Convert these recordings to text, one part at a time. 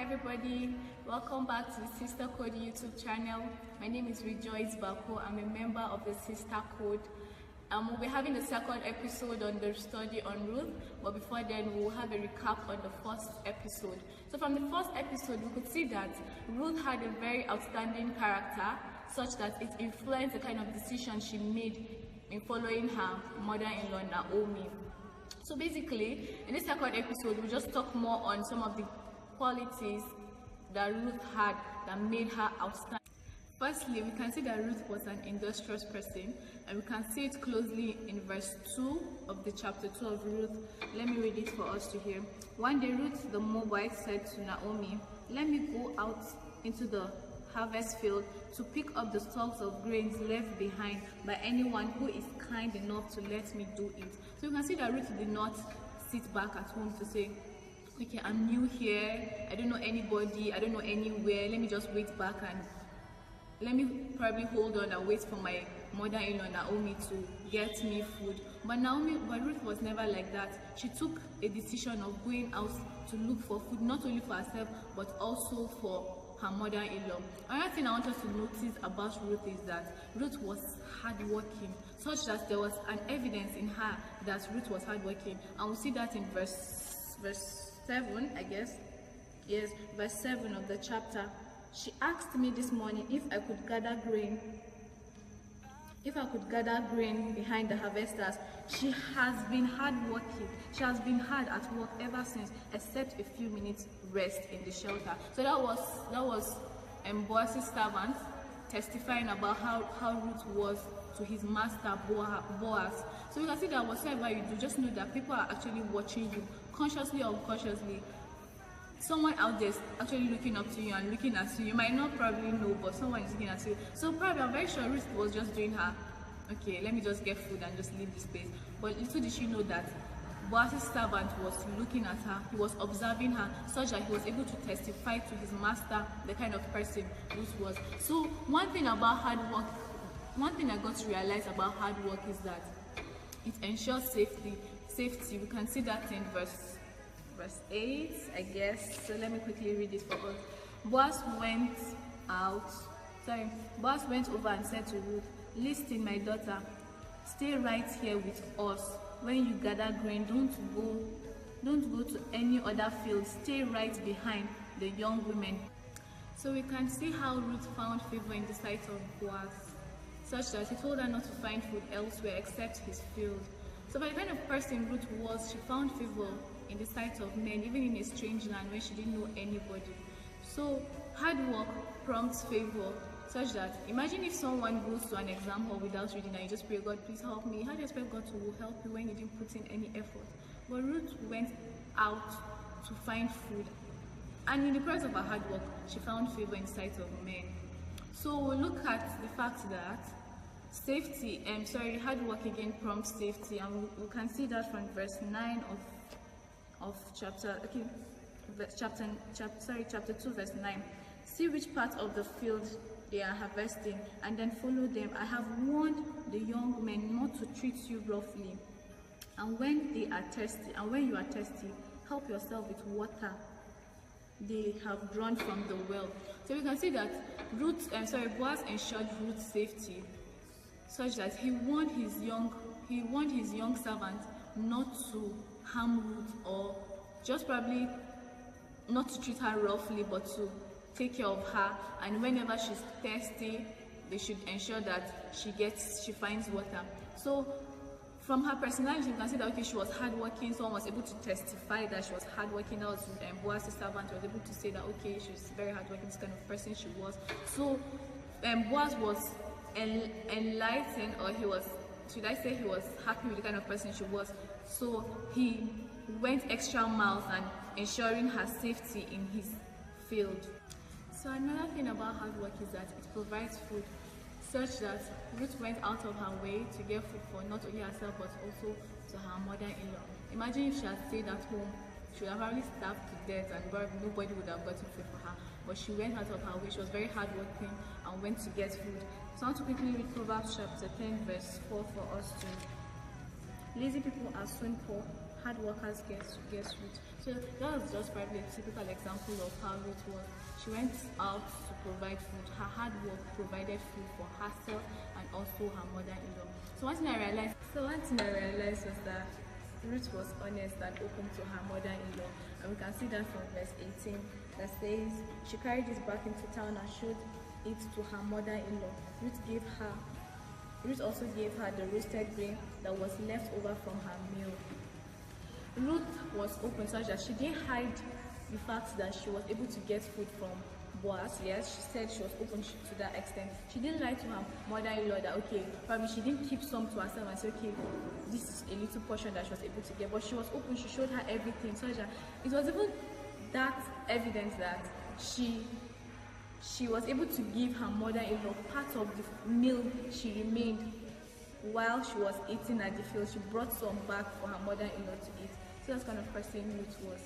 everybody, welcome back to the Sister Code YouTube channel. My name is Rejoice Bako. I'm a member of the Sister Code. We'll be having the second episode on the study on Ruth, but before then we'll have a recap on the first episode. So from the first episode we could see that Ruth had a very outstanding character such that it influenced the kind of decision she made in following her mother-in-law Naomi. So basically, in this second episode, we'll just talk more on some of the qualities that Ruth had that made her outstanding. Firstly, we can see that Ruth was an industrious person, and we can see it closely in verse 2 of the chapter 2 of Ruth. Let me read it for us to hear. One day Ruth the Moabite said to Naomi, "Let me go out into the harvest field to pick up the stalks of grains left behind by anyone who is kind enough to let me do it." So you can see that Ruth did not sit back at home to say, okay, I'm new here, I don't know anybody, I don't know anywhere, let me just wait back and let me probably hold on and wait for my mother-in-law Naomi to get me food. But Ruth was never like that. She took a decision of going out to look for food, not only for herself but also for her mother-in-law. Another thing I want us to notice about Ruth is that Ruth was hardworking, such that there was an evidence in her that Ruth was hardworking, and we'll see that in verse 7, I guess. Yes, verse 7 of the chapter. She asked me this morning if I could gather grain behind the harvesters. She has been hardworking. She has been hard at work ever since, except a few minutes rest in the shelter. So that was Boaz's servant testifying about how Ruth was to his master Boaz. So you can see that whatsoever you do, just know that people are actually watching you, consciously or unconsciously. Someone out there is actually looking up to you and looking at you. You might not probably know, but someone is looking at you. So probably, I'm very sure Ruth was just doing her, okay, let me just get food and just leave this place. But little did she know that Boaz's servant was looking at her, he was observing her, such that he was able to testify to his master the kind of person Ruth was. So one thing about hard work, one thing I got to realize about hard work is that it ensures safety. We can see that in verse 8, I guess. So let me quickly read it for us. Boaz went over and said to Ruth, "Listen, my daughter, stay right here with us. When you gather grain, don't go to any other field. Stay right behind the young women." So we can see how Ruth found favor in the sight of Boaz, such that he told her not to find food elsewhere except his field. So by the kind of person Ruth was, she found favor in the sight of men, even in a strange land where she didn't know anybody. So hard work prompts favor, such that imagine if someone goes to an exam hall without reading and you just pray, "God, please help me." How do you expect God to help you when you didn't put in any effort? But Ruth went out to find food, and in the process of her hard work, she found favor in the sight of men. So we'll look at the fact that hard work again prompts safety, and we can see that from verse 9 of chapter 2 verse 9. "See which part of the field they are harvesting, and then follow them. I have warned the young men not to treat you roughly. And when you are thirsty, help yourself with water they have drawn from the well." So we can see that Boaz ensured Ruth's safety, such that he warned his young servant not to harm Ruth, or just probably not to treat her roughly, but to take care of her. And whenever she's thirsty, they should ensure that she finds water. So from her personality, you can see that okay, she was hardworking. Someone was able to testify that she was hardworking. That was Boaz's servant was able to say that okay, she's very hardworking, this kind of person she was. So Boaz was enlightened, or he was happy with the kind of person she was. So he went extra miles and ensuring her safety in his field. So another thing about hard work is that it provides food, such that Ruth went out of her way to get food for not only herself but also to her mother-in-law. Imagine if she had stayed at home, she would have probably starved to death and nobody would have gotten food for her. But she went out of her way. She was very hardworking and went to get food. So I want to quickly read Proverbs chapter 10 verse 4 for us to. "Lazy people are soon poor, hard workers get rich. So that was just probably a typical example of how Ruth was. She went out to provide food. Her hard work provided food for herself and also her mother-in-law. So one thing I realized was that Ruth was honest and open to her mother-in-law, and we can see that from verse 18 that says she carried this back into town and showed it to her mother-in-law. Ruth also gave her the roasted grain that was left over from her meal. Ruth was open such that she didn't hide the fact that she was able to get food from Boaz. Yes, she said she was open to that extent. She didn't lie to her mother-in-law that, okay, probably she didn't keep some to herself and say, okay, this is a little portion that she was able to get. But she was open, she showed her everything such that it was even that evidence that she was able to give her mother-in-law part of the meal she remained while she was eating at the field. She brought some back for her mother-in-law to eat. So that's kind of person Ruth was.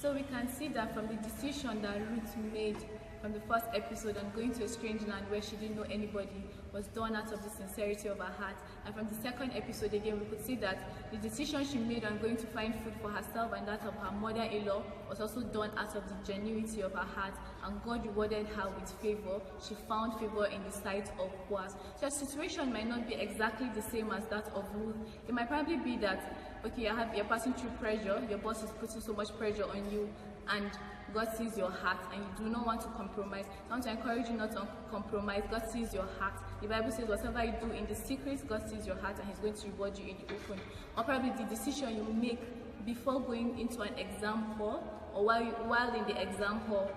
So we can see that from the decision that Ruth made from the first episode on going to a strange land where she didn't know anybody was done out of the sincerity of her heart. And from the second episode again, we could see that the decision she made on going to find food for herself and that of her mother-in-law was also done out of the genuinity of her heart, and God rewarded her with favor. She found favor in the sight of Boaz. So her situation might not be exactly the same as that of Ruth. It might probably be that, okay, you're passing through pressure, your boss is putting so much pressure on you, and God sees your heart and you do not want to compromise. I want to encourage you not to compromise. God sees your heart. The Bible says whatever you do in the secret, God sees your heart and He's going to reward you in the open. Or probably the decision you make before going into an exam hall, or while in the exam hall,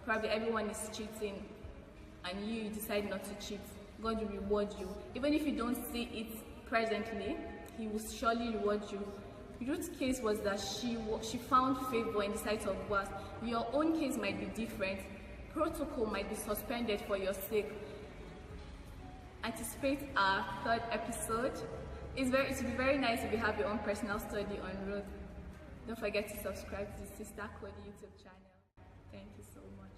probably everyone is cheating and you decide not to cheat. God will reward you. Even if you don't see it presently, He will surely reward you. Ruth's case was that she found favor in the sight of Boaz. Your own case might be different. Protocol might be suspended for your sake. Anticipate our third episode. It would be very nice if you have your own personal study on Ruth. Don't forget to subscribe to the Sister Code YouTube channel. Thank you so much.